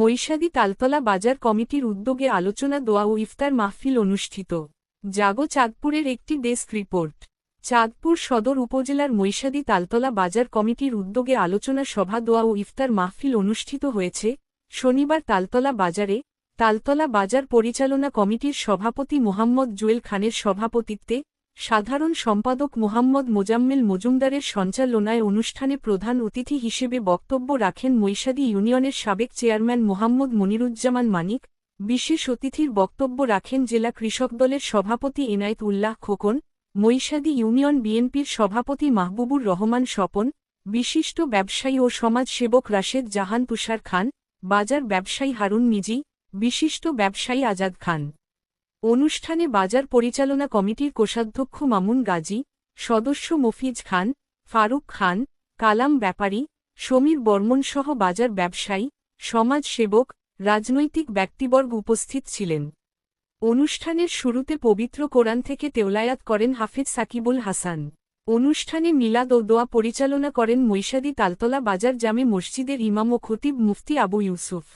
মৈশাদী তালতলা বাজার কমিটির উদ্যোগে আলোচনা দোয়া ও ইফতার মাহফিল অনুষ্ঠিত। জাগো চাঁদপুরের একটি ডেস্ক রিপোর্ট। চাঁদপুর সদর উপজেলার মৈশাদী তালতলা বাজার কমিটির উদ্যোগে আলোচনা সভা দোয়া ও ইফতার মাহফিল অনুষ্ঠিত হয়েছে শনিবার তালতলা বাজারে। তালতলা বাজার পরিচালনা কমিটির সভাপতি মোহাম্মদ জুয়েল খানের সভাপতিত্বে, সাধারণ সম্পাদক মোহাম্মদ মোজাম্মেল মজুমদারের সঞ্চালনায় অনুষ্ঠানে প্রধান অতিথি হিসেবে বক্তব্য রাখেন মৈশাদী ইউনিয়নের সাবেক চেয়ারম্যান মোহাম্মদ মনিরুজ্জামান মানিক। বিশেষ অতিথির বক্তব্য রাখেন জেলা কৃষক দলের সভাপতি এনায়েত উল্লাহ খোকন, মৈশাদী ইউনিয়ন বিএনপির সভাপতি মাহবুবুর রহমান স্বপন, বিশিষ্ট ব্যবসায়ী ও সমাজসেবক রাশেদ জাহান তুষার খান, বাজার ব্যবসায়ী হারুন মিজি, বিশিষ্ট ব্যবসায়ী আজাদ খান। অনুষ্ঠানে বাজার পরিচালনা কমিটির কোষাধ্যক্ষ মামুন গাজী, সদস্য মফিজ খান, ফারুক খান, কালাম ব্যাপারী, সমীর বর্মনসহ বাজার ব্যবসায়ী, সমাজসেবক, রাজনৈতিক ব্যক্তিবর্গ উপস্থিত ছিলেন। অনুষ্ঠানের শুরুতে পবিত্র কোরআন থেকে তেলাওয়াত করেন হাফেজ সাকিবুল হাসান। অনুষ্ঠানে মিলাদ ও দোয়া পরিচালনা করেন মৈশাদী তালতলা বাজার জামে মসজিদের ইমাম ও খতিব মুফতি আবু ইউসুফ।